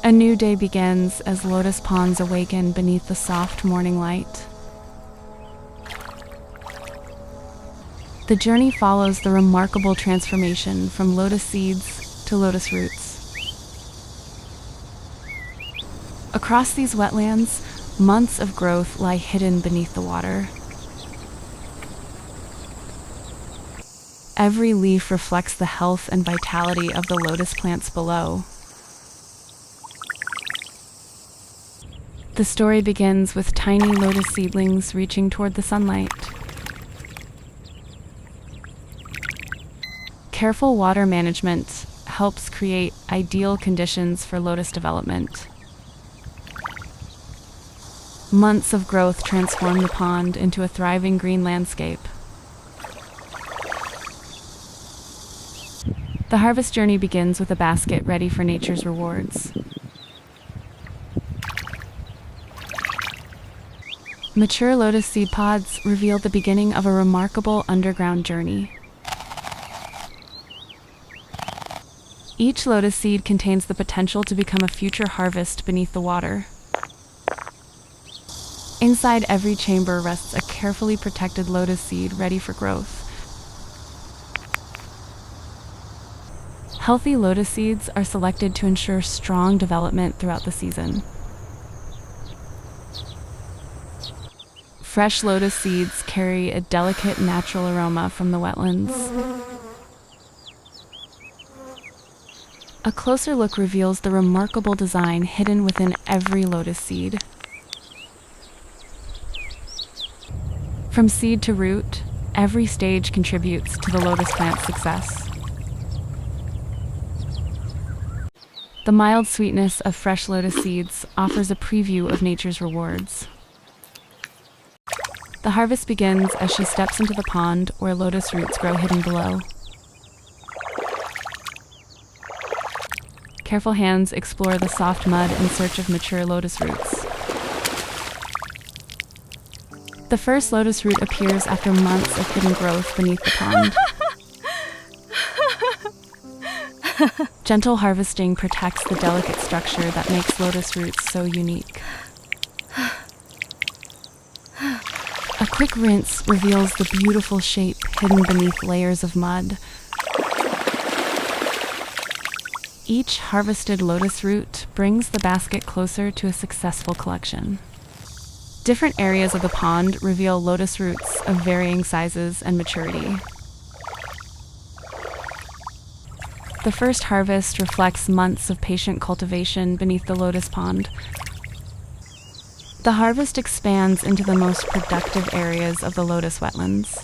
A new day begins as lotus ponds awaken beneath the soft morning light. The journey follows the remarkable transformation from lotus seeds to lotus roots. Across these wetlands, months of growth lie hidden beneath the water. Every leaf reflects the health and vitality of the lotus plants below. The story begins with tiny lotus seedlings reaching toward the sunlight. Careful water management helps create ideal conditions for lotus development. Months of growth transform the pond into a thriving green landscape. The harvest journey begins with a basket ready for nature's rewards. Mature lotus seed pods reveal the beginning of a remarkable underground journey. Each lotus seed contains the potential to become a future harvest beneath the water. Inside every chamber rests a carefully protected lotus seed ready for growth. Healthy lotus seeds are selected to ensure strong development throughout the season. Fresh lotus seeds carry a delicate natural aroma from the wetlands. A closer look reveals the remarkable design hidden within every lotus seed. From seed to root, every stage contributes to the lotus plant's success. The mild sweetness of fresh lotus seeds offers a preview of nature's rewards. The harvest begins as she steps into the pond where lotus roots grow hidden below. Careful hands explore the soft mud in search of mature lotus roots. The first lotus root appears after months of hidden growth beneath the pond. Gentle harvesting protects the delicate structure that makes lotus roots so unique. A quick rinse reveals the beautiful shape hidden beneath layers of mud. Each harvested lotus root brings the basket closer to a successful collection. Different areas of the pond reveal lotus roots of varying sizes and maturity. The first harvest reflects months of patient cultivation beneath the lotus pond. The harvest expands into the most productive areas of the lotus wetlands.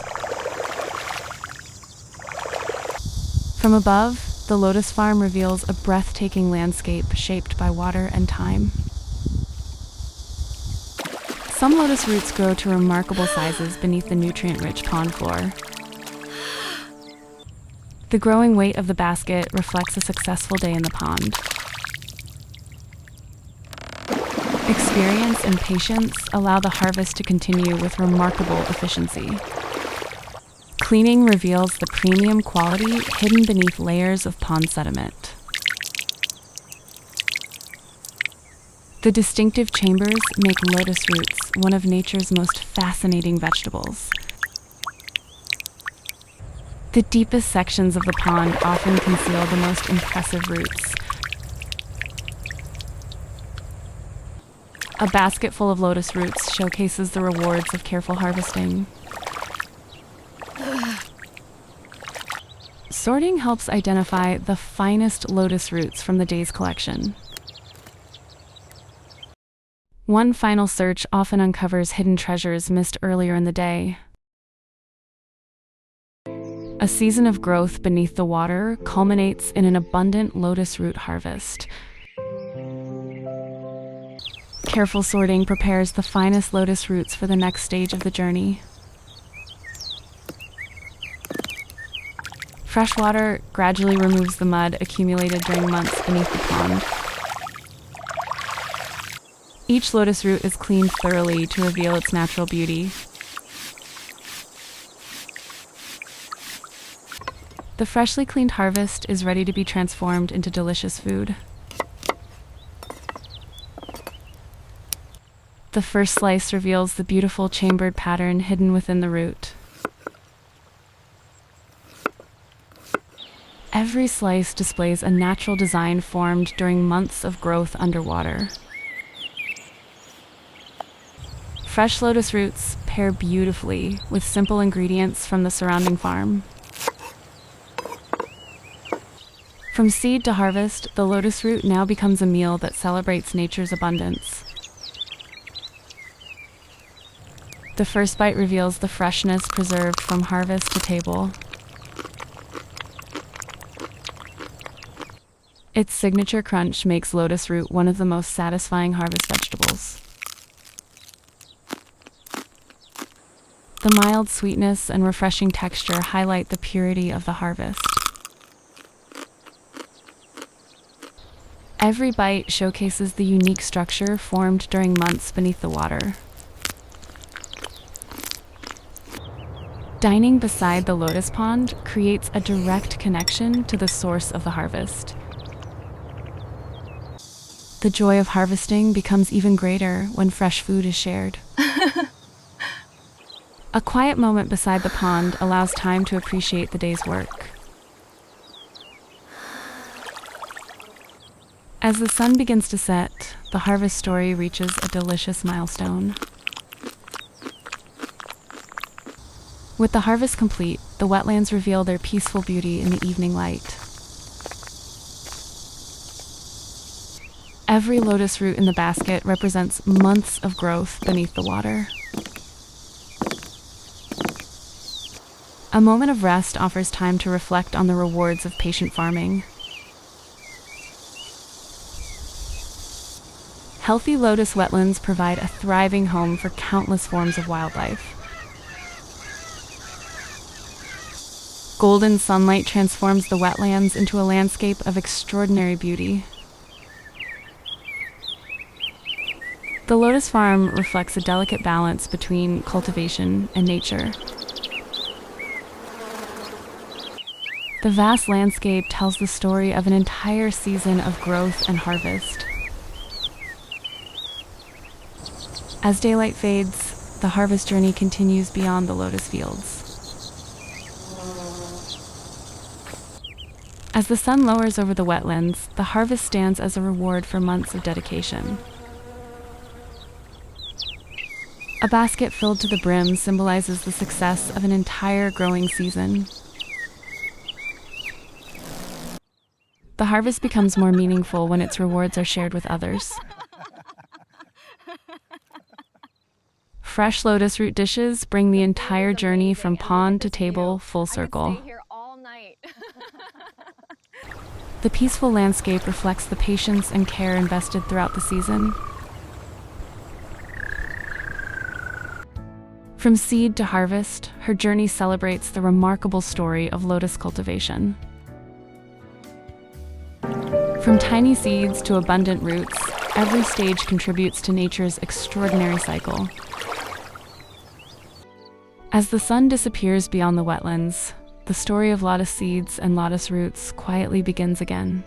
From above, the lotus farm reveals a breathtaking landscape shaped by water and time. Some lotus roots grow to remarkable sizes beneath the nutrient-rich pond floor. The growing weight of the basket reflects a successful day in the pond. Experience and patience allow the harvest to continue with remarkable efficiency. Cleaning reveals the premium quality hidden beneath layers of pond sediment. The distinctive chambers make lotus roots one of nature's most fascinating vegetables. The deepest sections of the pond often conceal the most impressive roots. A basket full of lotus roots showcases the rewards of careful harvesting. Sorting helps identify the finest lotus roots from the day's collection. One final search often uncovers hidden treasures missed earlier in the day. A season of growth beneath the water culminates in an abundant lotus root harvest. Careful sorting prepares the finest lotus roots for the next stage of the journey. Fresh water gradually removes the mud accumulated during months beneath the pond. Each lotus root is cleaned thoroughly to reveal its natural beauty. The freshly cleaned harvest is ready to be transformed into delicious food. The first slice reveals the beautiful chambered pattern hidden within the root. Every slice displays a natural design formed during months of growth underwater. Fresh lotus roots pair beautifully with simple ingredients from the surrounding farm. From seed to harvest, the lotus root now becomes a meal that celebrates nature's abundance. The first bite reveals the freshness preserved from harvest to table. Its signature crunch makes lotus root one of the most satisfying harvest vegetables. The mild sweetness and refreshing texture highlight the purity of the harvest. Every bite showcases the unique structure formed during months beneath the water. Dining beside the lotus pond creates a direct connection to the source of the harvest. The joy of harvesting becomes even greater when fresh food is shared. A quiet moment beside the pond allows time to appreciate the day's work. As the sun begins to set, the harvest story reaches a delicious milestone. With the harvest complete, the wetlands reveal their peaceful beauty in the evening light. Every lotus root in the basket represents months of growth beneath the water. A moment of rest offers time to reflect on the rewards of patient farming. Healthy lotus wetlands provide a thriving home for countless forms of wildlife. Golden sunlight transforms the wetlands into a landscape of extraordinary beauty. The lotus farm reflects a delicate balance between cultivation and nature. The vast landscape tells the story of an entire season of growth and harvest. As daylight fades, the harvest journey continues beyond the lotus fields. As the sun lowers over the wetlands, the harvest stands as a reward for months of dedication. A basket filled to the brim symbolizes the success of an entire growing season. The harvest becomes more meaningful when its rewards are shared with others. Fresh lotus root dishes bring the entire journey from pond to table full circle. The peaceful landscape reflects the patience and care invested throughout the season. From seed to harvest, her journey celebrates the remarkable story of lotus cultivation. From tiny seeds to abundant roots, every stage contributes to nature's extraordinary cycle. As the sun disappears beyond the wetlands, the story of lotus seeds and lotus roots quietly begins again.